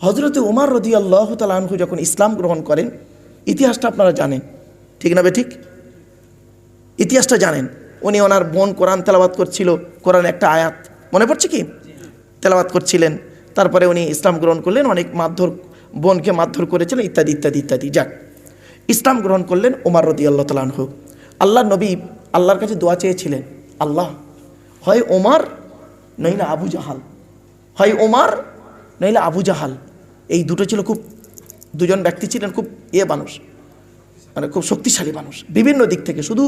হযরতে ওমর রাদিয়াল্লাহু তাআলা আনহু যখন ইসলাম গ্রহণ করেন, ইতিহাসটা আপনারা জানেন, ঠিক না ঠিক? ইতিহাসটা জানেন। উনি ওনার বোন কোরআন তেলাওয়াত করছিল, কোরআন একটা আয়াত মনে পড়ছে কি তেলাওয়াত করছিলেন, তারপরে উনি ইসলাম গ্রহণ করলেন, অনেক বোনকে মারধর করেছিলেন, ইত্যাদি ইত্যাদি ইত্যাদি। যাক, ইসলাম গ্রহণ করলেন ওমর রাদিয়াল্লাহু তাআলা আনহু। আল্লাহর নবী আল্লাহর কাছে দোয়া চেয়েছিলেন, আল্লাহ হয় ওমর নইলে আবু জাহাল, হয় ওমর নইলে আবু জাহাল। এই দুটো ছিল দুজন ব্যক্তি ছিলেন খুব মানুষ, মানে খুব শক্তিশালী মানুষ বিভিন্ন দিক থেকে, শুধু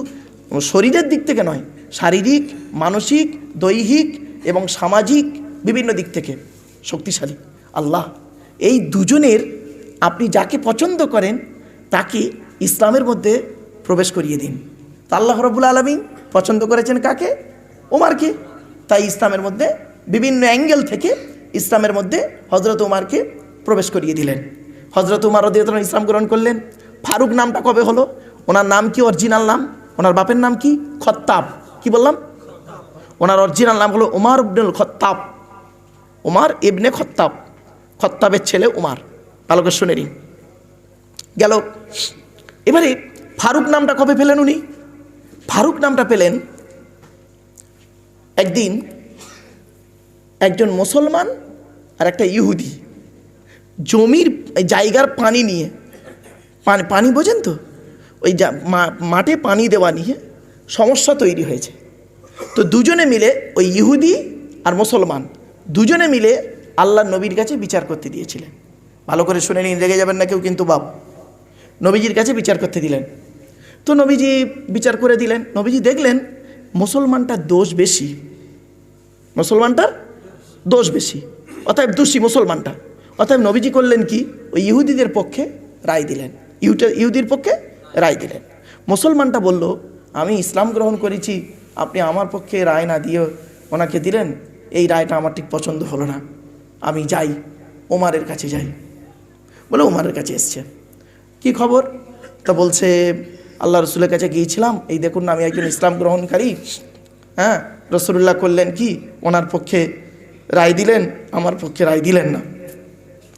শরীরের দিক থেকে নয়, শারীরিক, মানসিক, দৈহিক এবং সামাজিক বিভিন্ন দিক থেকে শক্তিশালী। আল্লাহ এই দুজনের আপনি যাকে পছন্দ করেন তাকে ইসলামের মধ্যে প্রবেশ করিয়ে দিন। তা আল্লাহ রাব্বুল আলামিন পছন্দ করেছেন কাকে? ওমরকে। তাই ইসলামের মধ্যে বিভিন্ন অ্যাঙ্গেল থেকে ইসলামের মধ্যে হযরত ওমরকে প্রবেশ করিয়ে দিলেন। হযরত ওমর রাদিয়াল্লাহু আনহু ইসলাম গ্রহণ করলেন। ফারুক নামটা কবে হলো? ওনার নাম কি, অরিজিনাল নাম? ওনার বাপের নাম কি? খত্তাব। কি বললাম? ওনার অরিজিনাল নাম হলো ওমর ইবনুল খত্তাব, ওমর ইবনে খত্তাব, খত্তাবের ছেলে ওমর। ভালো করে শুনে নিন। গেল। এবারে ফারুক নামটা কবে পেলেন উনি? ফারুক নামটা পেলেন একদিন একজন মুসলমান আর একটা ইহুদি জমির জায়গার পানি নিয়ে, পানি বোঝেন তো, ওই মাঠে পানি দেওয়া নিয়ে সমস্যা তৈরি হয়েছে। তো দুজনে মিলে, ওই ইহুদি আর মুসলমান দুজনে মিলে আল্লাহর নবীর কাছে বিচার করতে দিয়েছিলেন। ভালো করে শুনে নিন, রেগে যাবেন না কেউ কিন্তু বাপ। নবীজির কাছে বিচার করতে দিলেন। তো নবীজি বিচার করে দিলেন। নবীজি দেখলেন মুসলমানটার দোষ বেশি, মুসলমানটার দোষ বেশি, অতএব দোষী মুসলমানটা। অতএব নবীজি করলেন কি, ওই ইহুদিদের পক্ষে রায় দিলেন, ইহুদির পক্ষে রায় দিলেন। মুসলমানটা বলল, আমি ইসলাম গ্রহণ করেছি, আপনি আমার পক্ষে রায় না দিয়ে ওনাকে দিলেন, এই রায়টা আমার ঠিক পছন্দ হলো না, আমি যাই ওমরের কাছে যাই। বলে ওমরের কাছে এসছে। কি খবর? তা বলছে, আল্লাহ রসুলের কাছে গিয়েছিলাম, এই দেখুন না আমি একজন ইসলাম গ্রহণকারী। হ্যাঁ, রসুল্লাহ করলেন কি, ওনার পক্ষে রায় দিলেন, আমার পক্ষে রায় দিলেন না।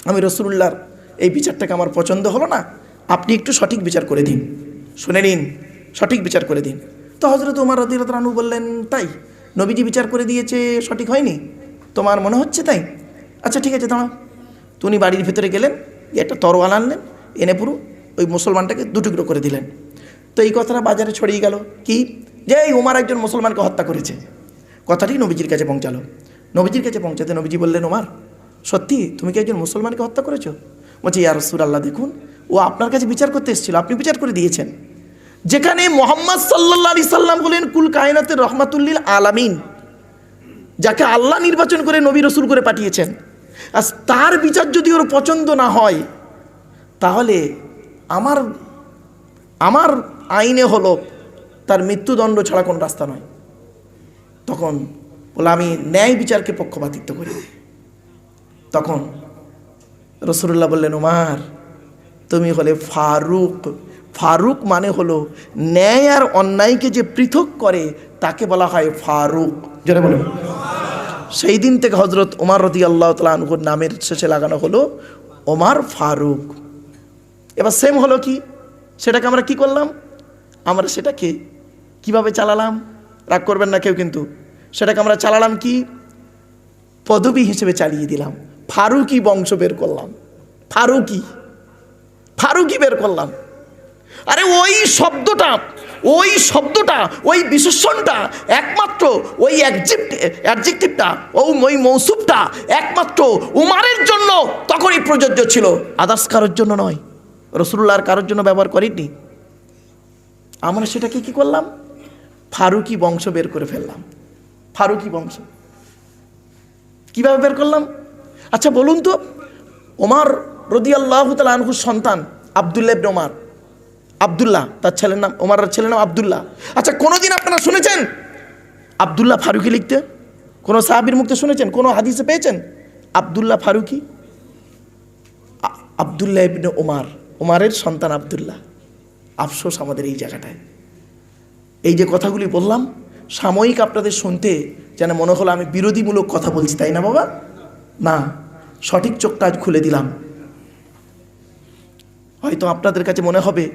আমি রসুল্লাহর এই বিচারটাকে আমার পছন্দ হলো না, আপনি একটু সঠিক বিচার করে দিন। শুনে নিন, সঠিক বিচার করে দিন। তো হযরত ওমর রাদিয়াল্লাহু আনহু বললেন, তাই নবীজি বিচার করে দিয়েছে, সঠিক হয়নি তোমার মনে হচ্ছে? তাই, আচ্ছা ঠিক আছে দাঁড়াও। তো উনি বাড়ির ভেতরে গেলেন, একটা তরোয়াল আনলেন, এনে পুরো ওই মুসলমানটাকে দুটুকরো করে দিলেন। তো এই কথাটা বাজারে ছড়িয়ে গেল কি, যে এই ওমর একজন মুসলমানকে হত্যা করেছে। কথাটি নবীজির কাছে পৌঁছালো। নবীজির কাছে পৌঁছাতে নবীজি বললেন, ওমর সত্যি তুমি কি একজন মুসলমানকে হত্যা করেছো? বলছে, ইয়া রাসূলুল্লাহ দেখুন, ও আপনার কাছে বিচার করতে এসেছিল, আপনি বিচার করে দিয়েছেন। যেখানে মুহাম্মদ সাল্লাল্লাহু আলাইহি সাল্লাম বলেন কুল কায়নাতের রহমাতুল্লিল আলামিন, যাকে আল্লাহ নির্বাচন করে নবী রসুল করে পাঠিয়েছেন, আর তার বিচার যদি ওর পছন্দ না হয়, তাহলে আমার আইনে হলো তার মৃত্যুদণ্ড ছাড়া কোন রাস্তা নয়। তখন বলে, আমি ন্যায় বিচারকে পক্ষপাতিত্ব করি। তখন রাসূলুল্লাহ বললেন, ওমর তুমি হলে ফারুক। ফারুক মানে হলো ন্যায় আর অন্যায়কে যে পৃথক করে তাকে বলা হয় ফারুক। যেটা বলুন, সেই দিন থেকে হযরত ওমর রাদিয়াল্লাহু তাআলা আনহুর নামের শেষে লাগানো হলো ওমর ফারুক। এবার সেম হলো কি, সেটাকে আমরা কি করলাম, আমরা সেটাকে কিভাবে চালালাম, রাগ করবেন না কেউ কিন্তু, সেটাকে আমরা চালালাম কি, পদবী হিসেবে চালিয়ে দিলাম, ফারুকি বংশ বের করলাম, ফারুকি বের করলাম। আরে ওই শব্দটা, ওই বিশেষণটা একমাত্র, ওই অ্যাডজেক্টিভটা, ওই মৌসুফটা একমাত্র উমারের জন্য তখনই প্রযোজ্য ছিল, আদার্স কারোর জন্য নয়, রাসূলুল্লাহর কারোর জন্য ব্যবহার করেননি। আমরা সেটাকে কি করলাম, ফারুকি বংশ বের করে ফেললাম। ফারুকি বংশ কিভাবে বের করলাম? আচ্ছা বলুন তো, ওমর রাদিয়াল্লাহু তাআলা আনহুর সন্তান আব্দুল্লাহ ইবনে ওমর, আব্দুল্লাহ তার ছেলের নাম, ওমরের ছেলের নাম আব্দুল্লাহ। আচ্ছা কোনোদিন আপনারা শুনেছেন আব্দুল্লাহ ফারুকি লিখতে? কোনো সাহাবীর মুখে শুনেছেন? কোনো হাদিসে পেয়েছেন আব্দুল্লাহ ফারুকি? আব্দুল্লাহ ইবনে ওমর, ওমরের সন্তান আব্দুল্লাহ। আফসোস আমাদের এই জায়গাটায়। এই যে কথাগুলি বললাম, সাময়িক আপনাদের শুনতে যেন মনে হলো আমি বিরোধীমূলক কথা বলছি, তাই না বাবা? না, সঠিক চোখটা আজ খুলে দিলাম। হয়তো আপনাদের কাছে মনে হবে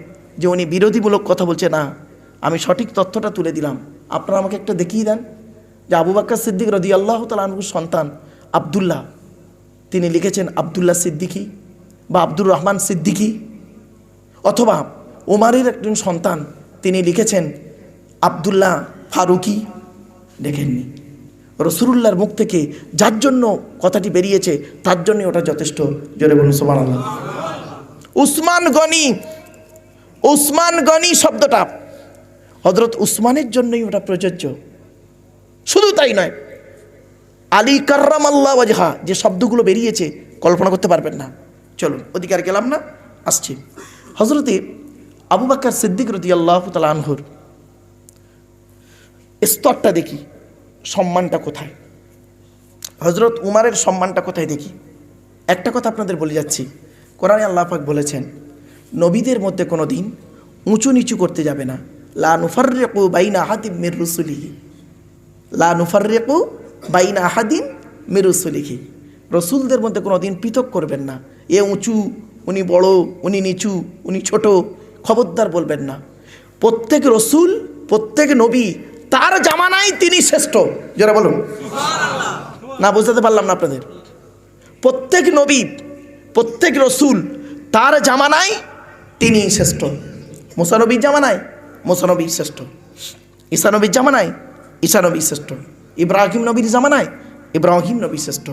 যে উনি বিরোধীমূলক কথা বলছে, না, আমি সঠিক তথ্যটা তুলে দিলাম। আপনারা আমাকে একটা দেখিয়ে দেন যে আবু বকর সিদ্দিক রাদিয়াল্লাহু তাআলা আনহুর সন্তান আব্দুল্লাহ, তিনি লিখেছেন আব্দুল্লাহ সিদ্দিকী বা আব্দুর রহমান সিদ্দিকী, অথবা ওমারের একজন সন্তান তিনি লিখেছেন আব্দুল্লাহ ফারুকি, দেখেননি। রাসূলুল্লাহর মুখ থেকে যার জন্য কথাটি বেরিয়েছে তার জন্যই ওটা যথেষ্ট। জোরে বলুন সুবহানাল্লাহ। উসমান গনি শব্দটা হযরত উসমানের জন্যই ওটা প্রযোজ্য। শুধু তাই নয়, আলী কাররামাল্লাহু ওয়াজহা যে শব্দগুলো বেরিয়েছে কল্পনা করতে পারবেন না। চলুন, অধিকার গেলাম না, আসছি। হযরতে আবু বকর সিদ্দিক রাদিয়াল্লাহু তাআলা আনহুর স্তরটা দেখি, সম্মানটা কোথায়। হযরত উমারের সম্মানটা কোথায় দেখি। একটা কথা আপনাদের বলে যাচ্ছি, কোরআনে আল্লাহ পাক বলেছেন নবীদের মধ্যে কোনো দিন উঁচু নিচু করতে যাবে না। লা নুফাররিকু বাইনা আহাদিম মির রুসুলিহি, লা নুফাররিকু বাইনা আহাদিম মির রুসুলিহি। রসুলদের মধ্যে কোনো দিন পৃথক করবেন না। এ উঁচু, উনি বড়, উনি নিচু, উনি ছোট, খবরদার বলবেন না। প্রত্যেক রসুল, প্রত্যেক নবী তার জামানায় তিনি শ্রেষ্ঠ। যারা বলুন না, বুঝতে পারলাম না আপনাদের। প্রত্যেক নবী, প্রত্যেক রসুল তার জামানায় তিনি শ্রেষ্ঠ। মুসা নবীর জামানায় মুসা নবী শ্রেষ্ঠ, ঈসা নবীর জামানায় ঈসা নবী শ্রেষ্ঠ, ইব্রাহিম নবীর জামানায় ইব্রাহিম নবী শ্রেষ্ঠ।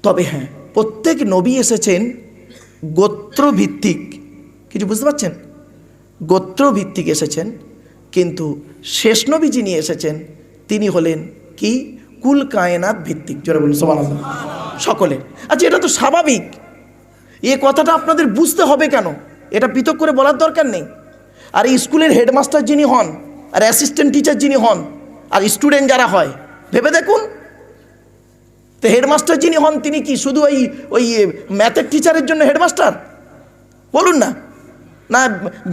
তবে হ্যাঁ, প্রত্যেক নবী এসেছেন গোত্রভিত্তিক, কিছু বুঝতে পারছেন? গোত্রভিত্তিক এসেছেন, কিন্তু শেষ নবী যিনি এসেছেন তিনি হলেন কি কুল কায়নাত ভিত্তিক। যারা বলুন সুবহানাল্লাহ, সকলের। আচ্ছা, এটা তো স্বাভাবিক, এ কথাটা আপনাদের বুঝতে হবে কেন, এটা পৃথক করে বলার দরকার নেই। আর এই স্কুলের হেডমাস্টার যিনি হন, আর অ্যাসিস্ট্যান্ট টিচার যিনি হন, আর স্টুডেন্ট যারা হয়, ভেবে দেখুন তো হেডমাস্টার যিনি হন তিনি কি শুধু ওই ম্যাথের টিচারের জন্য হেডমাস্টার? বলুন না, না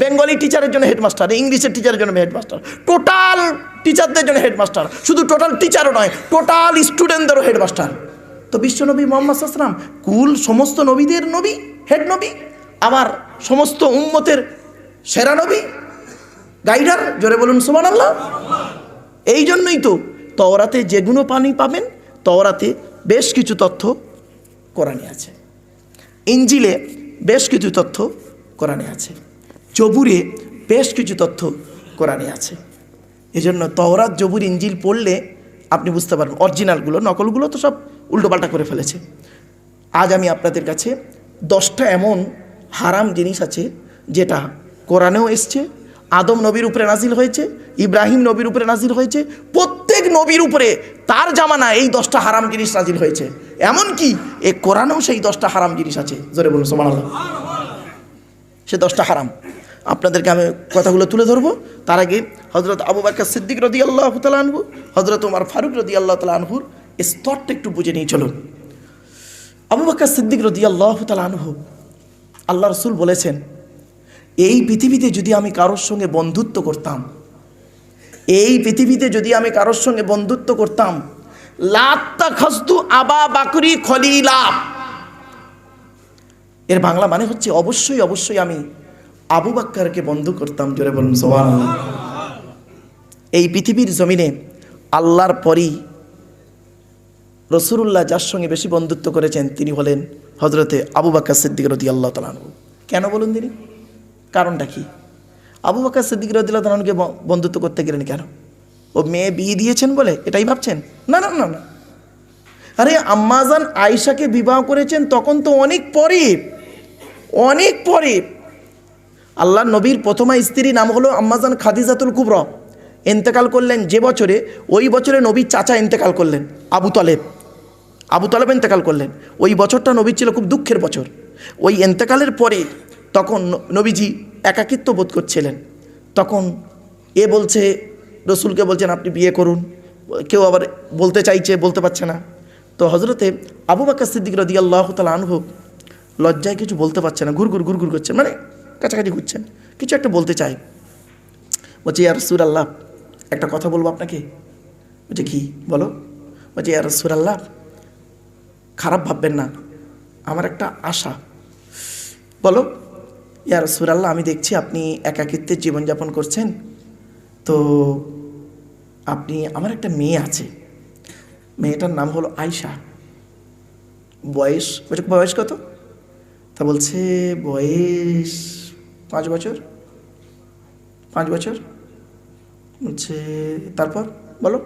বেঙ্গলি টিচারের জন্য হেডমাস্টার, ইংলিশের টিচারের জন্য হেডমাস্টার, টোটাল টিচারদের জন্য হেডমাস্টার। শুধু টোটাল টিচারও নয়, টোটাল স্টুডেন্টদেরও হেডমাস্টার। তো বিশ্বনবী মুহাম্মদ সাল্লাল্লাহু আলাইহি ওয়াসাল্লাম কুল সমস্ত নবীদের নবী, হেড নবী, আবার সমস্ত উম্মতের সেরা নবী, গাইডার। জোরে বলুন সুবহানাল্লাহ। এই জন্যই তো তওরাতে যেগুলো পানি পাবেন, তওরাতে বেশ কিছু তথ্য কোরআনে আছে, ইঞ্জিলে বেশ কিছু তথ্য কোরআনে আছে, জবুরে বেশ কিছু তথ্য কোরআনে আছে। এজন্য তওরাত, জবুর, ইঞ্জিল পড়লে আপনি বুঝতে পারবেন। অরিজিনালগুলো, নকলগুলো তো সব উল্টোপাল্টা করে ফেলেছে। আজ আমি আপনাদের কাছে 10টা এমন হারাম জিনিস আছে যেটা কোরআনেও এসছে, আদম নবীর উপরে নাজিল হয়েছে, ইব্রাহিম নবীর উপরে নাজিল হয়েছে, প্রত্যেক নবীর উপরে তার জামানা এই 10টা হারাম জিনিস নাজিল হয়েছে। এমনকি এই কোরআনেও সেই 10টা হারাম জিনিস আছে। জোরে বলুন সুবহানাল্লাহ। সে 10টা হারাম আপনাদেরকে আমি কথাগুলো তুলে ধরবো। তার আগে হযরত আবু বকর সিদ্দিক রাদিয়াল্লাহু তাআলা আনহু, হযরত ওমর ফারুক রাদিয়াল্লাহু তাআলা আনহুর স্তরটা একটু বুঝে নিয়ে চলুন। আবু বকর সিদ্দিক রাদিয়াল্লাহু তাআলা আনহু, আল্লাহ রাসূল বলেছেন, এই পৃথিবীতে যদি আমি কারোর সঙ্গে বন্ধুত্ব করতাম, এই পৃথিবীতে যদি আমি কারোর সঙ্গে বন্ধুত্ব করতাম, লাত্তাখাযতু আবা বকরি খলিলা। এর বাংলা মানে হচ্ছে অবশ্যই অবশ্যই আমি আবু বকরকে বন্ধু করতাম। জোরে বলুন সুবহানাল্লাহ। এই পৃথিবীর জমিনে আল্লাহর পরই রাসূলুল্লাহ যার সঙ্গে বেশি বন্ধুত্ব করেছেন তিনি হলেন হযরতে আবু বকর সিদ্দিক রাদিয়াল্লাহু তাআলা আনহু। কেন বলুন তিনি? কারণটা কি? আবু বকর সিদ্দিক রাদিয়াল্লাহু তাআলা আনহুকে বন্ধুত্ব করতে গেলেন কেন? ও মেয়ে বিয়ে দিয়েছেন বলে এটাই ভাবছেন? না না না না, আরে আম্মাজান আয়েশাকে বিবাহ করেছেন তখন তো অনেক পরে, অনেক পরে। আল্লাহর নবীর প্রথমা স্ত্রী নাম হলো আম্মাজান খাদিজাতুল কুবরা, ইন্তেকাল করলেন যে বছরে, ওই বছরে নবীর চাচা ইন্তেকাল করলেন, আবু তালেব ইন্তেকাল করলেন। ওই বছরটা নবীর ছিল খুব দুঃখের বছর। ওই ইন্তেকালের পরে তখন নবীজি একাকিত্ব বোধ করছিলেন। তখন এ বলছে, রসুলকে বলছেন আপনি বিয়ে করুন, কেউ আবার বলতে চাইছে, বলতে পারছে না। তো হযরতে আবু বকর সিদ্দিক রাদিয়াল্লাহু তাআলা আনহু লজ্জায় কিছু বলতে পারছে না, ঘুরঘুর করছেন, মানে কাছাকাছি ঘুরছেন, কিছু একটা বলতে চাই। বলছে ইয়া রাসূলুল্লাহ, একটা কথা বলবো আপনাকে। বলছে কি? বলো। বলছে ইয়া রাসূলুল্লাহ, খারাপ ভাববেন না, আমার একটা আশা। বলো। ইয়া রাসূলুল্লাহ, আমি দেখছি আপনি একাকিত্বের জীবনযাপন করছেন, তো আমার একটা মেয়ে আছে, মেয়েটার নাম হলো আয়শা। বয়স কত? তা বলছে বয়স 5 বছর। 5 বছর বলছে। তারপর বলো।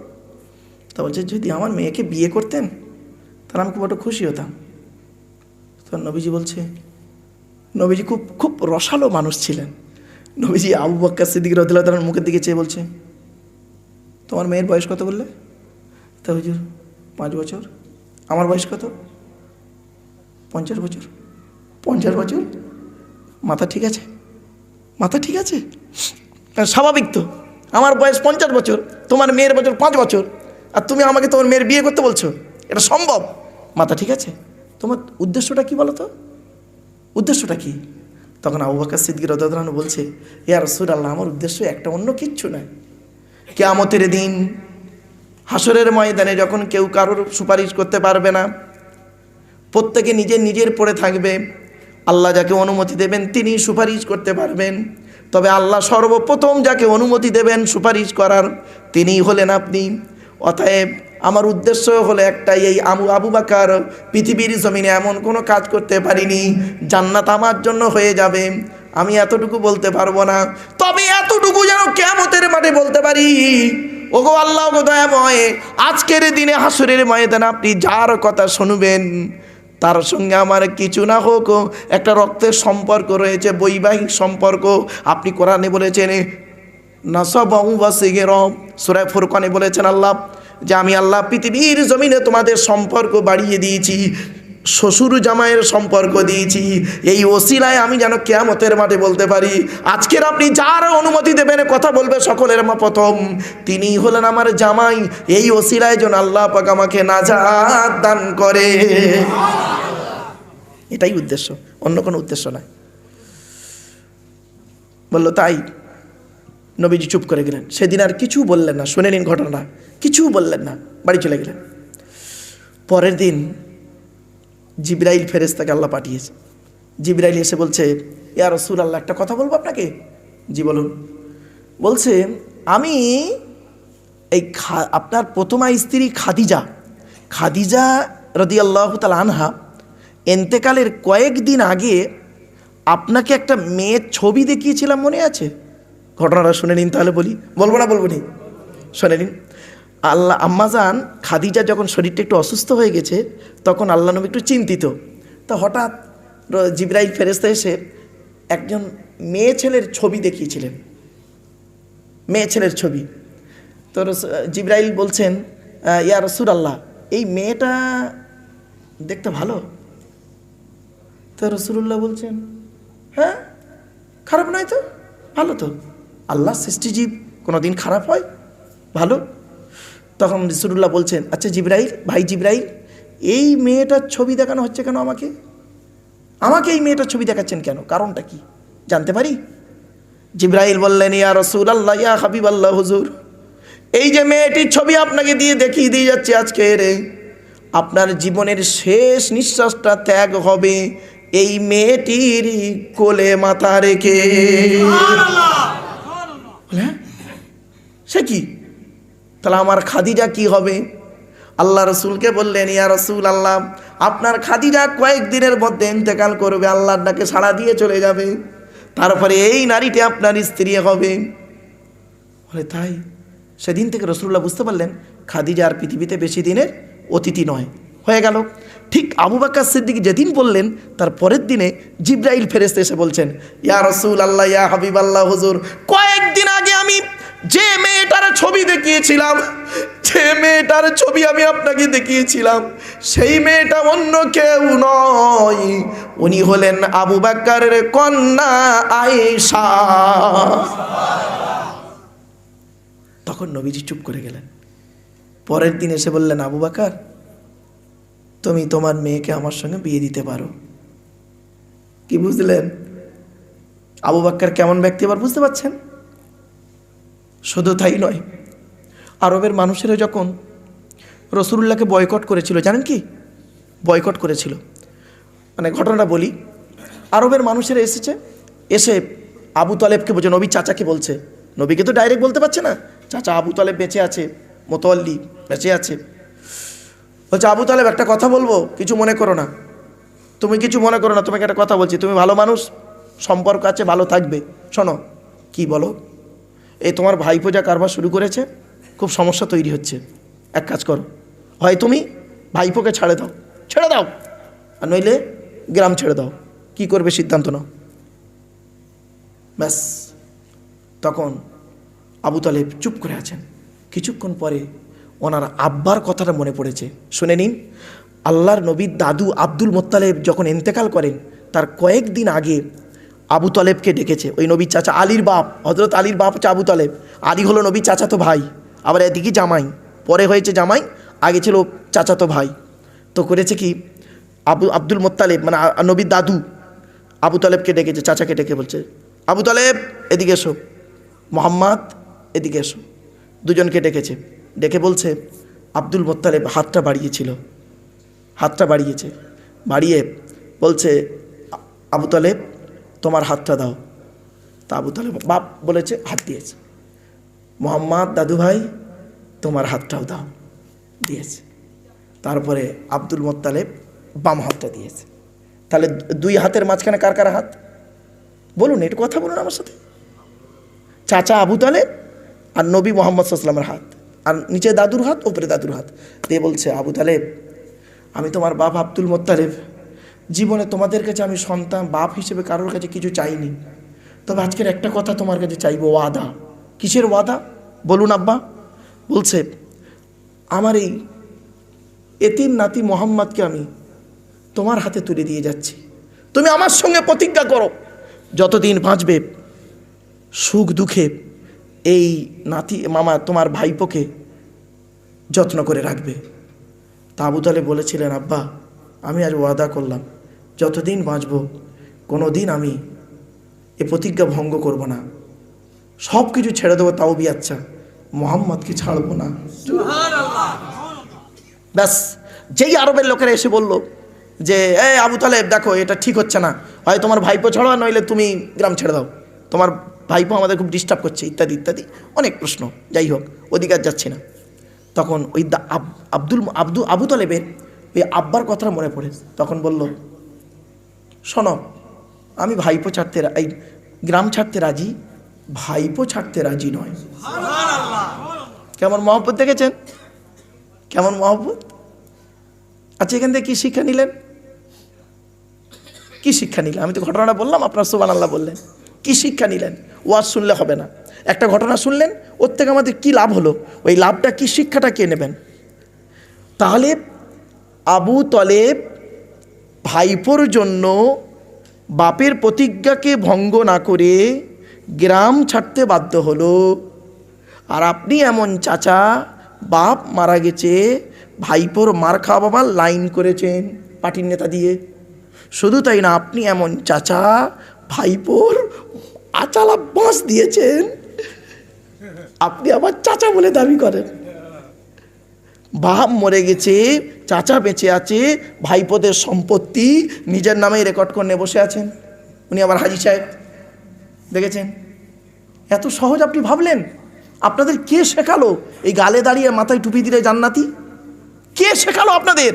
তা বলছে যদি আমার মেয়েকে বিয়ে করতেন তাহলে আমি খুব একটু খুশি হতাম। তো নবীজি বলছে, নবীজি খুব খুব রসালো মানুষ ছিলেন। নবীজি আবু বকর সিদ্দিক রাদিয়াল্লাহু তাআলার মুখের দিকে চেয়ে বলছে, তোমার মেয়ের বয়স কত বললে? তা হুজুর 5 বছর। আমার বয়স কত? 50 বছর। 50 বছর? মাথা ঠিক আছে? মাথা ঠিক আছে? স্বাভাবিক তো, আমার বয়স 50 বছর, তোমার মেয়ের বছর 5 বছর, আর তুমি আমাকে তোমার মেয়ের বিয়ে করতে বলছো? এটা সম্ভব? মাথা ঠিক আছে? তোমার উদ্দেশ্যটা কি বলো তো? উদ্দেশ্যটা কি? তখন আবু বকর সিদ্দিক রাদিয়াল্লাহু আনহু বলছে, ইয়া রাসূলুল্লাহ, আমার উদ্দেশ্য একটা, অন্য কিচ্ছু নয়। কিয়ামতের দিন হাসরের ময়দানে যখন কেউ কারোর সুপারিশ করতে পারবে না, প্রত্যেকে নিজের নিজের পড়ে থাকবে, আল্লাহ যাকে অনুমতি দেবেন তিনি সুপারিশ করতে পারবেন। তবে আল্লাহ সর্বপ্রথম যাকে অনুমতি দেবেন সুপারিশ করার, তিনিই হলেন আপনি। অতএব আমার উদ্দেশ্য হলো একটাই, এই আবু বকর পৃথিবীর জমিনে এমন কোনো কাজ করতে পারিনি জান্নাত আমার জন্য হয়ে যাবে। আমি এতটুকু বলতে পারবো না, তবে এতটুকু যেন কিয়ামতের মাঠে বলতে পারি, ওগো আল্লাহ, ওগো দয়াময়, আজকের দিনে হাসরের ময়দানে আপনি যার কথা শুনবেন তার সঙ্গে আমার কিছু না হোক একটা রক্তের সম্পর্ক রয়েছে, বৈবাহিক সম্পর্ক। আপনি কোরআনে বলেছেন নাসাবাহু ওয়াসিগরা, সূরা ফুরকানে বলেছেন আল্লাহ যে আমি আল্লাহ পৃথিবীর জমিনে তোমাদের সম্পর্ক বাড়িয়ে দিয়েছি, শ্বশুর জামাইয়ের সম্পর্ক দিয়েছি, এই ওসিলায় আমি যেন কিয়ামতের মাঠে বলতে পারি আজকের আপনি যার অনুমতি দেবেন কথা বলবে সকলের প্রথম, তিনি হলেন আমার জামাই। এই ওসিলায় যেন আল্লাহ পাক আমাকে নাজাত দান করে। এটাই উদ্দেশ্য, অন্য কোনো উদ্দেশ্য নয়। বলল তাই। নবীজি চুপ করে গেলেন, সেদিন আর কিছু বললেন না। শুনে নিন ঘটনা, কিছু বললেন না, বাড়ি চলে গেলেন। পরের দিন জিবরাইল ফেরেশতাকে আল্লাহ পাঠিয়েছে। জিবরাইল এসে বলছে, ইয়া রাসূলুল্লাহ, একটা কথা বলবো আপনাকে। জি বলুন। বলছে আমি এই আপনার প্রথমা স্ত্রী খাদিজা রাদিয়াল্লাহু তাআলা আনহা ইন্তেকালের কয়েকদিন আগে আপনাকে একটা মেয়ের ছবি দেখিয়েছিলাম, মনে আছে? ঘটনাটা শুনে নিন তাহলে বলি। বলবো না? বলবো নি? শুনে নিন। আম্মাজান খাদিজা যখন শরীরটা একটু অসুস্থ হয়ে গেছে, তখন আল্লাহ নবী একটু চিন্তিত। তো হঠাৎ জিবরাইল ফেরেশতা এসে একজন মেয়ে ছেলের ছবি দেখিয়েছিলেন, মেয়ে ছেলের ছবি। তো জিবরাইল বলছেন, ইয়া রাসূলুল্লাহ, এই মেয়েটা দেখতে ভালো। তো রাসূলুল্লাহ বলছেন, হ্যাঁ, খারাপ নয় তো, ভালো তো, আল্লাহ সৃষ্টিজীব, কোনোদিন খারাপ হয়? ভালো। তখন রাসূলুল্লাহ বলছেন, আচ্ছা জিবরাইল, ভাই জিবরাইল, এই মেয়েটার ছবি দেখানো হচ্ছে কেন আমাকে? এই মেয়েটার ছবি দেখাচ্ছেন কেন? কারণটা কি জানতে পারি? জিবরাইল বললেন, ইয়া রাসূলুল্লাহ, ইয়া হাবিবাল্লাহ, হুজুর, এই যে মেয়েটির ছবি আপনাকে দেখিয়ে দিয়ে যাচ্ছে আজকে, আপনার জীবনের শেষ নিঃশ্বাসটা ত্যাগ হবে এই মেয়েটির কোলে মাথা রেখে। হ্যাঁ, সে কি? তাহলে আমার খাদিজা কি হবে? আল্লাহ রসুলকে বললেন, ইয়া রাসূলুল্লাহ, আপনার খাদিজা কয়েকদিনের মধ্যে ইন্তেকাল করবে, আল্লাহর ডাকে সাড়া দিয়ে চলে যাবে, তারপরে এই নারীটি আপনার স্ত্রী হবে। বলে তাই? সেদিন থেকে রাসূলুল্লাহ বুঝতে পারলেন খাদিজা আর পৃথিবীতে বেশি দিনের অতিথি নয়, হয়ে গেল। ঠিক আবু বকর সিদ্দিক যেদিন বললেন, তার পরের দিনে জিবরাইল ফেরেশতা এসে বলছেন, ইয়া রাসূলুল্লাহ, ইয়া হাবিবাল্লাহ, হুজুর, কয়েকদিন আগে আমি যে মেয়েটার ছবি দেখিয়েছিলাম, আমি আপনাকে দেখিয়েছিলাম, সেই মেয়েটা অন্য কেউ নয়, উনি হলেন আবু বকরের কন্যা আয়েশা। তখন নবীজি চুপ করে গেলেন। পরের দিন এসে বললেন, আবু বকর, তুমি তোমার মেয়েকে আমার সঙ্গে বিয়ে দিতে পারো। কি বুঝলেন আবু বকর কেমন ব্যক্তি এবার বুঝতে পারছেন? শুধু তাই নয়, আরবের মানুষেরা যখন রাসূলুল্লাহকে বয়কট করেছিল, জানেন কি? বয়কট করেছিল। মানে ঘটনাটা বলি, আরবের মানুষেরা এসেছে, এসে আবু তালেবকে বলছে, নবী চাচাকে বলছে, নবীকে তো ডাইরেক্ট বলতে পারছে না, চাচা আবু তালেব বেঁচে আছে, মোতাওয়াল্লি বেঁচে আছে। বলছে আবু তালেব একটা কথা বলবো, কিছু মনে করো না। তুমি কিছু মনে করো না, তোমাকে একটা কথা বলছি, তুমি ভালো মানুষ, সম্পর্ক আছে, ভালো থাকবে। শোনো, কি বলো? এই তোমার ভাইপো যা কারবার শুরু করেছে, খুব সমস্যা তৈরি হচ্ছে। এক কাজ করো, হয় তুমি ভাইপোকে ছেড়ে দাও, আর নইলে গ্রাম ছেড়ে দাও। কি করবে সিদ্ধান্ত নাও। ব্যাস, তখন আবু তালেব চুপ করে আছেন। কিছুক্ষণ পরে ওনার আব্বার কথাটা মনে পড়েছে। শুনে নিন, আল্লাহর নবীর দাদু আব্দুল মোত্তালেব যখন ইন্তেকাল করেন, তার কয়েকদিন আগে আবু তালেবকে ডেকেছে ওই নবীর চাচা, আলীর বাপ, হযরত আলীর বাপ হচ্ছে আবু তালেব। আলী হলো নবীর চাচাতো ভাই, আবার এদিকে জামাই, পরে হয়েছে জামাই, আগে ছিল চাচাতো ভাই। তো করেছে কি, আব্দুল মোত্তালেব মানে নবীর দাদু আবু তালেবকে ডেকেছে, চাচাকে ডেকে বলছে, আবু তালেব এদিকে এসো, মোহাম্মদ এদিকে এসো। দুজনকে ডেকেছে, ডেকে বলছে, আব্দুল মোত্তালেব হাতটা বাড়িয়েছে, বাড়িয়ে বলছে, আবু তালেব তোমার হাতটা দাও। তা আবু তালেব বাপ বলেছে, হাত দিয়েছে। মোহাম্মদ দাদু ভাই তোমার হাতটাও দাও, দিয়েছে। তারপরে আব্দুল মোত্তালেব বাম হাতটা দিয়েছে। তাহলে দুই হাতের মাঝখানে কার কার হাত? বলুন, একটু কথা বলুন আমার সাথে। চাচা আবু তালেব আর নবী মোহাম্মদ সাল্লাল্লাহু আলাইহি ওয়াসাল্লামের হাত, আর নিচে দাদুর হাত, উপরে দাদুর হাত দিয়ে বলছে, আবু তালেব আমি তোমার বাপ আব্দুল মোত্তালেব, জীবনে তোমাদের কাছে আমি সন্তান বাপ হিসেবে কারোর কাছে কিছু চাইনি, তবে আজকের একটা কথা তোমার কাছে চাইবো, ওয়াদা। কিসের ওয়াদা? বলুন আব্বা। বলছে, আমার এই এতিম নাতি মোহাম্মদকে আমি তোমার হাতে তুলে দিয়ে যাচ্ছি, তুমি আমার সঙ্গে প্রতিজ্ঞা করো, যতদিন বাঁচবে সুখ দুঃখে এই নাতি মামা তোমার ভাইপোকে যত্ন করে রাখবে। তা আবু তালেব বলেছিলেন, আব্বা আমি আজ ওয়াদা করলাম, যতদিন বাঁচব কোনো দিন আমি এ প্রতিজ্ঞা ভঙ্গ করব না, সব কিছু ছেড়ে দেবো, তাও বিয়াচ্ছা, মোহাম্মদকে ছাড়বো না। ব্যাস, যেই আরবের লোকেরা এসে বলল যে, আবু তালেব দেখো এটা ঠিক হচ্ছে না, হয় তোমার ভাইপো ছাড়ো, নইলে তুমি গ্রাম ছেড়ে দাও, তোমার ভাইপো আমাদের খুব ডিস্টার্ব করছে, ইত্যাদি ইত্যাদি অনেক প্রশ্ন, যাই হোক ওদিকে আর যাচ্ছে না। তখন ওই আবু তালেবের ওই আব্বার কথাটা মনে পড়ে, তখন বলল, শোনো আমি ভাইপো ছাড়তে, এই গ্রাম ছাড়তে রাজি, ভাইপো ছাড়তে রাজি নয়। কেমন মহব্বত দেখেছেন, কেমন মহব্বত। আচ্ছা, এখান থেকে কি শিক্ষা নিলেন? কি শিক্ষা নিলেন? আমি তো ঘটনাটা বললাম, আপনার সুবহানাল্লাহ বললেন। কি শিক্ষা নিলেন? ওয়াজ শুনলে হবে না, একটা ঘটনা শুনলেন, ওর থেকে আমাদের কি লাভ হলো, ওই লাভটা কি, শিক্ষাটা কে নেবেন? তাহলে আবু তালেব ভাইপোর জন্য বাপের প্রতিজ্ঞাকে ভঙ্গ না করে গ্রাম ছাড়তে বাধ্য হলো। আর আপনি এমন চাচা, বাপ মারা গেছে, ভাইপোর মার খাওয়া বাবার লাইন করেছেন পার্টির নেতা দিয়ে। শুধু তাই না, আপনি এমন চাচা, ভাইপোর আচালা বাঁশ দিয়েছেন, আপনি আবার চাচা বলে দাবি করেন। বাপ মরে গেছে, চাচা বেঁচে আছে, ভাইপোদের সম্পত্তি নিজের নামেই রেকর্ড করে বসে আছেন। উনি আবার হাজি সাহেব, দেখেছেন? এত সহজ আপনি ভাবলেন? আপনাদের কে শেখালো এই গালে দাঁড়িয়ে মাথায় টুপি দিলে জান্নাতি? কে শেখালো আপনাদের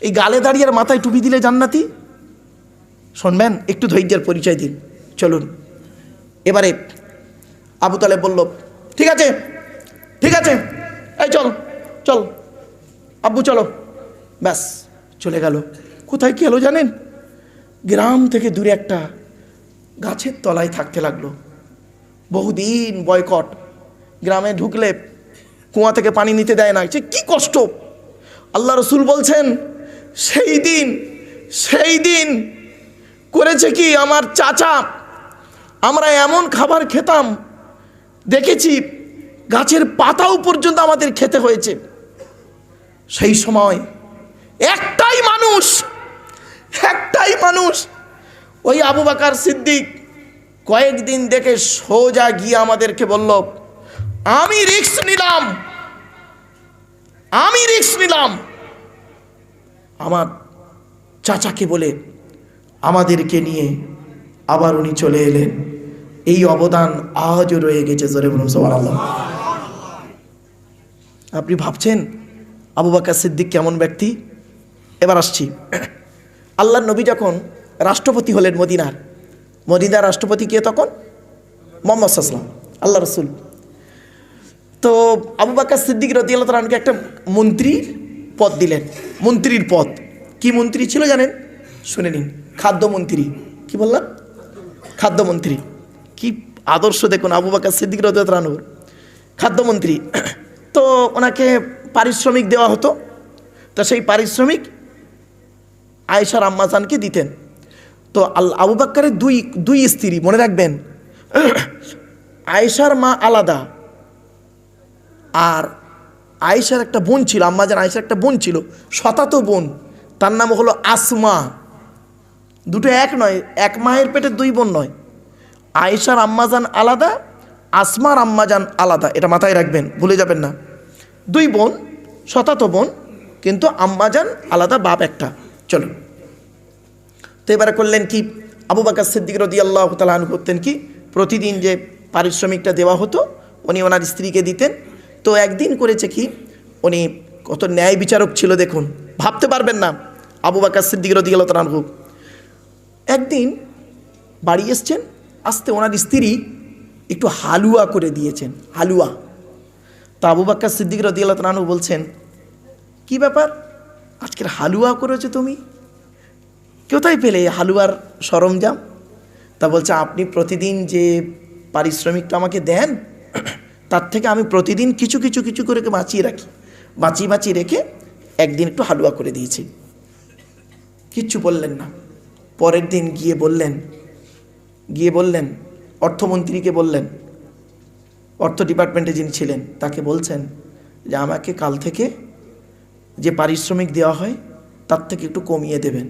এই গালে দাঁড়িয়ে মাথায় টুপি দিলে জান্নাতি? শুনবেন, একটু ধৈর্যের পরিচয় দিন। চলুন এবারে আবু তালেব বলল, ঠিক আছে, এই চল আব্বু চলো। ব্যাস, চলে গেল। কোথায় গেল জানেন? গ্রাম থেকে দূরে একটা গাছের তলায় থাকতে লাগলো। বহুদিন বয়কট, গ্রামে ঢুকলে কুয়া থেকে পানি নিতে দেয় না, সে কি কষ্ট। আল্লাহ রসুল বলছেন, সেই দিন করেছে কি আমার চাচা, আমরা এমন খাবার খেতাম, দেখেছি গাছের পাতাও পর্যন্ত আমাদের খেতে হয়েছে। সেই সময় একটাই মানুষ ওই আবু বকর সিদ্দিক কয়েকদিন দেখে সোজা গিয়ে আমাদেরকে বলল, আমি রিস্ক নিলাম, আমার চাচাকে বলে আমাদেরকে নিয়ে আবার উনি চলে এলেন। এই অবদান আজও রয়ে গেছে। জোরে বলুন সুবহানাল্লাহ। আপনি ভাবছেন আবু বকর সিদ্দিক কেমন ব্যক্তি? এবার আসছি, আল্লাহর নবী যখন রাষ্ট্রপতি হলেন মদিনার রাষ্ট্রপতি কে তখন? মুহাম্মদ সাল্লাল্লাহু আলাইহি ওয়াসাল্লাম, আল্লাহ রসুল। তো আবু বকর সিদ্দিক রাদিয়াল্লাহু তাআলা আনহুকে একটা মন্ত্রীর পদ দিলেন। মন্ত্রীর পদ, কি মন্ত্রী ছিল জানেন? শুনে নিন, খাদ্যমন্ত্রী। কি বললাম? খাদ্যমন্ত্রী। কি আদর্শ দেখুন আবু বকর সিদ্দিক রাদিয়াল্লাহু তাআলা আনহুর, খাদ্যমন্ত্রী। তো ওনাকে পারিশ্রমিক দেওয়া হতো। তো সেই পারিশ্রমিক আয়েশার আম্মাজানকে দিতেন। তো আবু বকরের দুই স্ত্রী, মনে রাখবেন, আয়েশার মা আলাদা, আর আয়েশার একটা বোন ছিল, আম্মাজান আয়েশার একটা বোন ছিল, শতাতো বোন, তার নাম হলো আসমা। দুটো এক নয়, এক মায়ের পেটের দুই বোন নয়। আয়েশার আম্মাজান আলাদা, আসমার আম্মাজান আলাদা, এটা মাথায় রাখবেন, ভুলে যাবেন না। দুই বোন, শতাতো বোন, কিন্তু আম্মাজান আলাদা, বাপ একটা। চলো, তো এবারে করলেন কি, আবু বকর সিদ্দিক রাদিয়াল্লাহু তাআলা আনহু করতেন কি, প্রতিদিন যে পারিশ্রমিকটা দেওয়া হতো উনি ওনার স্ত্রীকে দিতেন। তো একদিন করেছে কি, উনি কত ন্যায় বিচারক ছিল দেখুন, ভাবতে পারবেন না। আবু বকর সিদ্দিক রাদিয়াল্লাহু তাআলা আনহু একদিন বাড়ি এসছেন, আসতে ওনার স্ত্রী একটু হালুয়া করে দিয়েছেন, হালুয়া। তো আবু বকর সিদ্দিক রাদিয়াল্লাহু তাআলা আনহু বলছেন, কি ব্যাপার, আজকের হালুয়া করেছো তুমি, কোথায় পেলে হালুয়ার সরঞ্জাম? তা বলছে, আপনি প্রতিদিন যে পারিশ্রমিকটা আমাকে দেন, তার থেকে আমি প্রতিদিন কিছু কিছু কিছু করে বাঁচিয়ে রাখি, বাঁচিয়ে রেখে একদিন একটু হালুয়া করে দিয়েছি। কিচ্ছু বললেন না। পরের দিন গিয়ে বললেন অর্থমন্ত্রীকে, বললেন, অর্থ ডিপার্টমেন্টে যিনি ছিলেন তাকে বলছেন যে আমাকে কাল থেকে যে পারিশ্রমিক দেওয়া হয় তার থেকে একটু কমিয়ে দেবেন।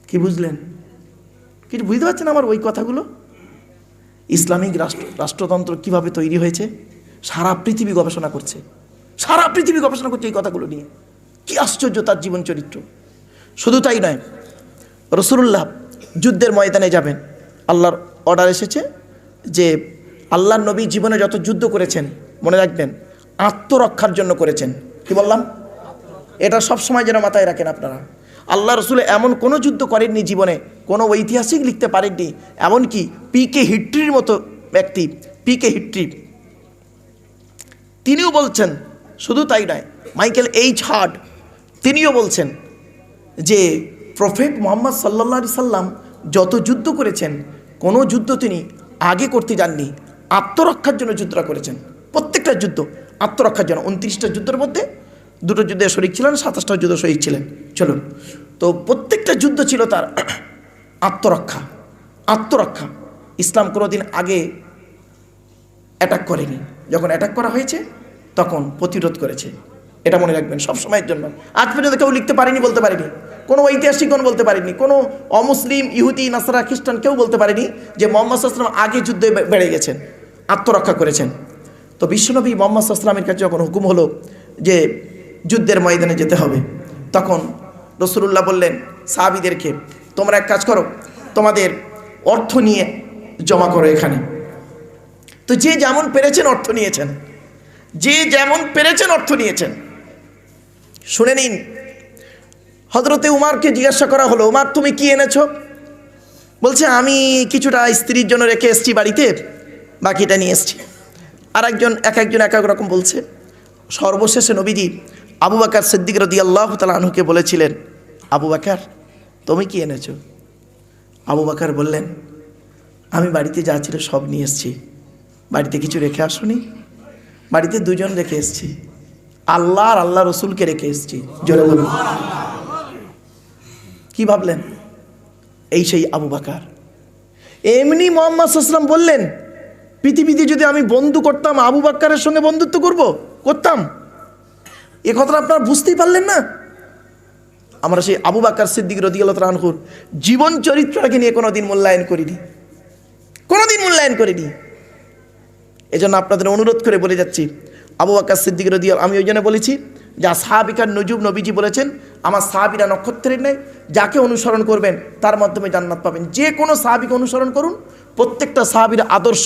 কি বুঝলেন? কিছু বুঝতে পারছেন আমার ওই কথাগুলো? ইসলামিক রাষ্ট্রতন্ত্র কিভাবে তৈরি হয়েছে সারা পৃথিবী গবেষণা করছে, এই কথাগুলো নিয়ে। কি আশ্চর্য তার জীবন চরিত্র। শুধু তাই নয়, রাসূলুল্লাহ যুদ্ধের ময়দানে যাবেন, আল্লাহর অর্ডার এসেছে যে আল্লাহর নবী জীবনে যত যুদ্ধ করেছেন, মনে রাখবেন, আত্মরক্ষার জন্য করেছেন। কি বললাম? এটা সবসময় যেন মাথায় রাখেন আপনারা। আল্লাহ রসুল এমন কোনো যুদ্ধ করেননি জীবনে, কোনো ঐতিহাসিক লিখতে পারেননি, এমনকি পিকে হিট্রির মতো ব্যক্তি, পিকে হিট্রি, তিনিও বলছেন। শুধু তাই নয়, মাইকেল এইচ হার্ড তিনিও বলছেন যে প্রফেট মুহাম্মদ সাল্লাল্লাহু আলাইহি সাল্লাম যত যুদ্ধ করেছেন, কোনো যুদ্ধ তিনি আগে করতে যাননি, আত্মরক্ষার জন্য যুদ্ধটা করেছেন। প্রত্যেকটা যুদ্ধ আত্মরক্ষার জন্য। 29টা যুদ্ধের মধ্যে 2টো যুদ্ধে শরিক ছিলেন, 27টা যুদ্ধ শহীদ ছিলেন। চলুন, তো প্রত্যেকটা যুদ্ধ ছিল তার আত্মরক্ষা। ইসলাম কোনোদিন আগে অ্যাটাক করেনি, যখন অ্যাটাক করা হয়েছে তখন প্রতিরোধ করেছে। এটা মনে রাখবেন সবসময়ের জন্য। আজ পর্যন্ত কেউ লিখতে পারেনি, বলতে পারেনি, কোনো ঐতিহাসিকগণ বলতে পারেনি, কোনো অমুসলিম, ইহুদি, নাসারা, খ্রিস্টান কেউ বলতে পারেনি যে মুহাম্মদ সাল্লাল্লাহু আলাইহি ওয়াসাল্লাম আগে যুদ্ধে বেড়ে গেছেন, আত্মরক্ষা করেছেন। তো বিশ্বনবী মুহাম্মদ সাল্লাল্লাহু আলাইহি ওয়াসাল্লামের কাছে যখন হুকুম হলো যে যুদ্ধের ময়দানে যেতে হবে, তখন রাসূলুল্লাহ বললেন সাহাবীদেরকে, তোমরা এক কাজ করো, তোমাদের অর্থ নিয়ে জমা করো এখানে। তো যে যেমন পেরেছেন অর্থ নিয়েছেন, শুনে নিন। হযরতে উমারকে জিজ্ঞাসা করা হলো, উমার তুমি কি এনেছো? বলছে, আমি কিছুটা স্ত্রীর জন্য রেখে এসেছি বাড়িতে, বাকিটা নিয়ে এসেছি। আর একজন এক এক রকম বলছে। সর্বশেষে নবীজি আবু বকর সিদ্দিক রাদিয়াল্লাহু তাআলা আনহুকে বলেছিলেন, আবু বকর তুমি কি এনেছো? আবু বকর বললেন, আমি বাড়িতে যা ছিল সব নিয়ে এসেছি। বাড়িতে কিছু রেখে আসুনি? বাড়িতে 2 জন রেখে এসেছি, আল্লাহ আর আল্লাহ রসুলকে রেখে এসেছি। জোরে বলুন। কি ভাবলেন? এই সেই আবু বকর। এমনি মুহাম্মদ সাল্লাল্লাহু আলাইহি ওয়াসাল্লাম বললেন, পৃথিবীতে যদি আমি বন্ধু করতাম, আবু বকরের সঙ্গে বন্ধুত্ব করতাম। এ কথাটা আপনারা বুঝতেই পারলেন না? আমরা সেই আবু বকর সিদ্দিক রাদিয়াল্লাহু তাআলা আনহুর জীবন চরিত্রটাকে নিয়ে কোনোদিন মূল্যায়ন করিনি। এজন্য আপনাদের অনুরোধ করে বলে যাচ্ছি, আবু বকর সিদ্দিক রাদিয়াল্লাহু, আমি ওই জন্য বলেছি যা সাহাবিকার নুজুম, নবীজি বলেছেন আমার সাহাবিরা নক্ষত্রের নেই, যাকে অনুসরণ করবেন তার মাধ্যমে জান্নাত পাবেন। যে কোনো সাহাবিকে অনুসরণ করুন, প্রত্যেকটা সাহাবির আদর্শ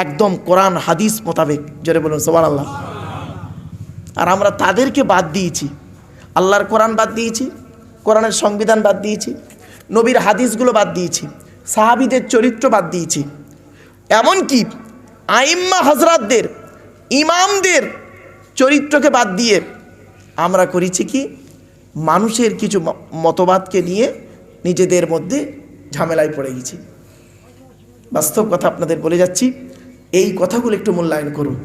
একদম কোরআন হাদিস মোতাবেক। জোরে বলুন সুবহানাল্লাহ। আর আমরা তাদেরকে বাদ দিয়েছি, আল্লাহর কোরআন বাদ দিয়েছি, কোরআনের সংবিধান বাদ দিয়েছি, নবীর হাদিসগুলো বাদ দিয়েছি, সাহাবিদের চরিত্র বাদ দিয়েছি, এমনকি আইম্মা হজরতদের, ইমামদের চরিত্রকে বাদ দিয়ে আমরা করেছি কি, মানুষের কিছু মতবাদকে নিয়ে নিজেদের মধ্যে ঝামেলায় পড়ে গেছি। বাস্তব কথা আপনাদের বলে যাচ্ছি, এই কথাগুলো একটু মূল্যায়ন করুন,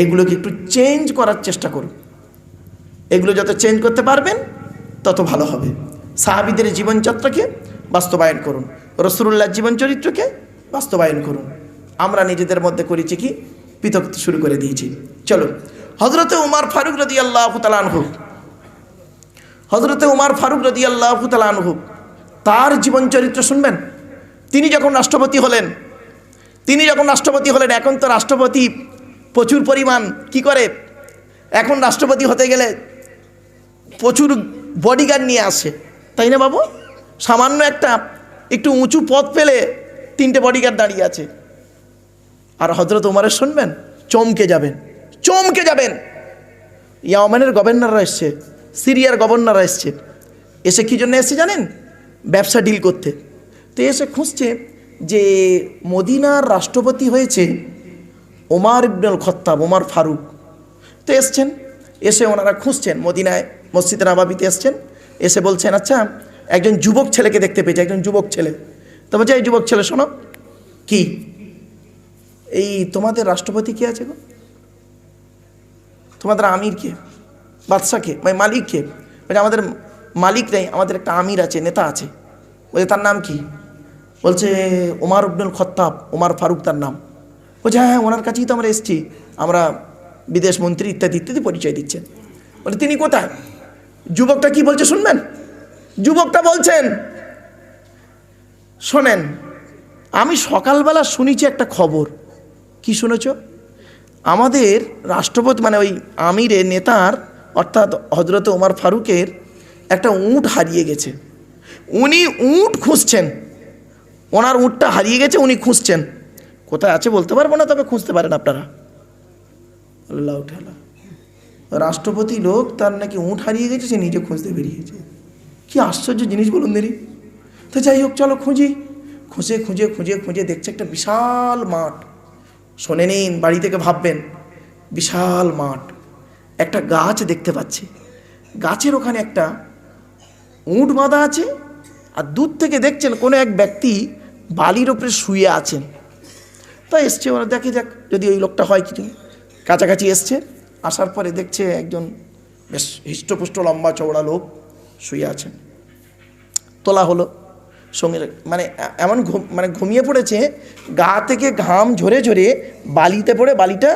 এগুলোকে একটু চেঞ্জ করার চেষ্টা করুন। এগুলো যত চেঞ্জ করতে পারবেন তত ভালো হবে। সাহাবীদের জীবনযাত্রাকে বাস্তবায়ন করুন, রাসূলুল্লাহর জীবন চরিত্রকে বাস্তবায়ন করুন। আমরা নিজেদের মধ্যে করেছি কি, পৃথক শুরু করে দিয়েছি। চলো, হযরতে উমর ফারুক রাদিয়াল্লাহু তাআলা আনহু, হযরতে উমর ফারুক রাদিয়াল্লাহু তাআলা আনহু, তার জীবন চরিত্র শুনবেন। তিনি যখন রাষ্ট্রপতি হলেন, এখন তো রাষ্ট্রপতি প্রচুর পরিমাণ কি করে, এখন রাষ্ট্রপতি হতে গেলে প্রচুর বডিগার্ড নিয়ে আসে, তাই না বাবু? সামান্য একটু উঁচু পদ পেলে 3টে বডিগার্ড দাঁড়িয়ে আছে। আর হযরত উমরের শুনবেন, চমকে যাবেন। ইয়ামানের গভর্নররা এসছে, সিরিয়ার গভর্নররা এসছে, এসে কী জন্য এসছে জানেন? ব্যবসা ডিল করতে। তো এসে খুঁজছে যে মদিনার রাষ্ট্রপতি হয়েছে ওমর ইবনুল খাত্তাব, ওমর ফারুক। তো এসে ওনারা খুঁজছেন, মদিনায় মসজিদে নববীতে এসছেন, এসে বলছেন আচ্ছা একজন যুবক ছেলেকে দেখতে পেয়েছে, একজন যুবক ছেলে। তো বলছে এই যুবক ছেলে শোনো, কি এই তোমাদের রাষ্ট্রপতি কে আছে গো? তোমাদের আমির কে, বাদশাহ কে, মালিক কে? বলছে আমাদের মালিক নেই, আমাদের একটা আমির আছে, নেতা আছে। বলছে তার নাম কি? বলছে ওমর ইবনুল খাত্তাব, ওমর ফারুক তার নাম। বলছে হ্যাঁ, ওনার কাছেই তো আমরা এসেছি, আমরা বিদেশ মন্ত্রী ইত্যাদি ইত্যাদি পরিচয় দিচ্ছেন। বলে তিনি কোথায়? যুবকটা কি বলছে শুনবেন? যুবকটা বলছেন, শোনেন, আমি সকালবেলা শুনেছি একটা খবর। কি শুনেছ? আমাদের রাষ্ট্রপতি ওই আমিরের নেতার অর্থাৎ হযরত ওমর ফারুকের একটা উট হারিয়ে গেছে। উনি উট খুঁজছেন, ওনার উটটা হারিয়ে গেছে, উনি খুঁজছেন। কোথায় আছে বলতে পারবো না, তবে খুঁজতে পারেন আপনারা। আল্লাহ ঠালা, রাষ্ট্রপতি লোক, তার নাকি উট হারিয়ে গেছে, সে নিজে খুঁজতে বেরিয়েছে। কি আশ্চর্য জিনিস বলুন দেরি। তো যাই হোক, চলো খুঁজে খুঁজে দেখছে একটা বিশাল মাঠ। শোনে নিন, বাড়ি থেকে ভাববেন, বিশাল মাঠ, একটা গাছ দেখতে পাচ্ছি, গাছের ওখানে একটা উট বাঁধা আছে, আর দূর থেকে দেখছেন কোনো এক ব্যক্তি বালির ওপরে শুয়ে আছেন। তাই এসছে, ওরা দেখে যাক যদি ওই লোকটা হয় কিছু। কাছাকাছি এসছে, আসার পরে দেখছে একজন বেশ হৃষ্টপুষ্ট লম্বা চওড়া লোক শুয়ে আছেন। তোলা হলো, সঙ্গে এমন ঘুমিয়ে পড়েছে, গা থেকে ঘাম ঝরে বালিতে পড়ে বালিটা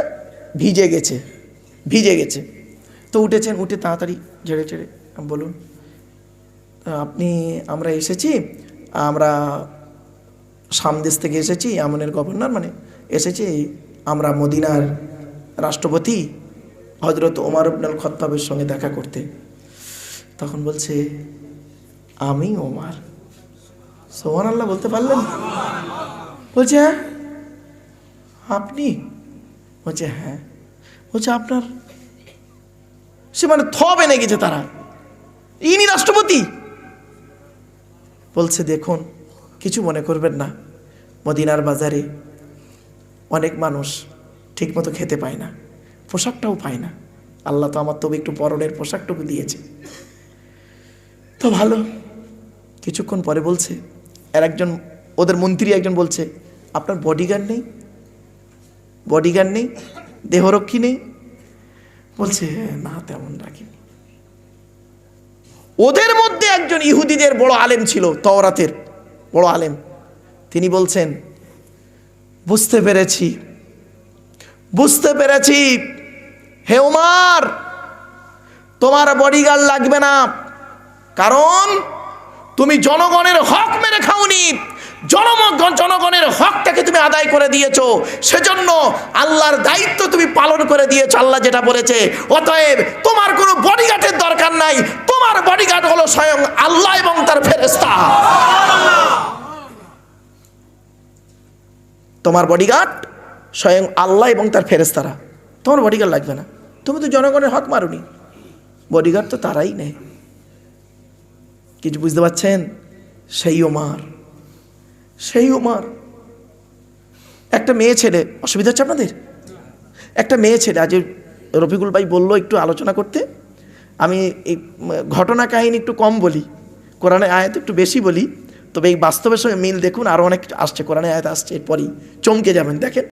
ভিজে গেছে। তো উঠেছেন, উঠে তাড়াতাড়ি ঝেড়ে বলুন আমরা এসেছি, আমরা সামদেশ থেকে এসেছি, আমনের গভর্নর এসেছি, আমরা মদিনার রাষ্ট্রপতি হযরত ওমর ইবনুল খাত্তাবের সঙ্গে দেখা করতে। তখন বলছে আমি ওমর। সুবহানাল্লাহ বলতে পারলেন? বলছে হ্যাঁ আপনি? বলছে হ্যাঁ। বলছে আপনার? সে থ বেনে গেছে তারা, ইনি রাষ্ট্রপতি? বলছে দেখুন, কিছু মনে করবেন না, মদিনার বাজারে অনেক মানুষ ঠিকমতো খেতে পায় না, পোশাকটাও পায় না, আল্লাহ তো আমার তবে একটু পরনের পোশাকটুকু দিয়েছে, তো ভালো। কিছুক্ষণ পরে বলছে, ওদের মন্ত্রী একজন বলছে আপনার বডিগার্ড নেই, দেহরক্ষী নেই? বলছে না, তেমন রাখিনি। ওদের মধ্যে একজন ইহুদিদের বড় আলেম ছিল, তাওরাতের বড় আলেম, তিনি বলছেন বুঝতে পেরেছি হে ওমর, তোমার বডিগার্ড লাগবে না, কারণ তুমি জনগণের হক মেরে খাওনি, জনগণের হকটাকে তুমি আদায় করে দিয়েছো, সেজন্য আল্লাহর দায়িত্ব তুমি পালন করে দিয়েছো। আল্লাহ যেটা বলেছে, অতএব তোমার কোনো বডিগার্ডের দরকার নাই, তোমার বডিগার্ড হলো স্বয়ং আল্লাহ এবং তার ফেরেশতা। তোমার বডিগার্ড স্বয়ং আল্লাহ এবং তার ফেরেশতারা, তোমার বডিগার্ড লাগবে না। তুমি তো জনগণের হক মারুনি, বডিগার্ড তো তারাই নেয়। কিছু বুঝতে পারছেন? সেই ওমর একটা মেয়ে ছেলে, অসুবিধা হচ্ছে আপনাদের? একটা মেয়ে ছেলে, আজ রফিকুল ভাই বললো একটু আলোচনা করতে, আমি এই ঘটনা কাহিনী একটু কম বলি, কোরআনের আয়াত একটু বেশি বলি, তবে এই বাস্তবের সঙ্গে মিল দেখুন, আরও অনেক আসছে, কোরআনের আয়াত আসছে, এরপরই চমকে যাবেন। দেখেন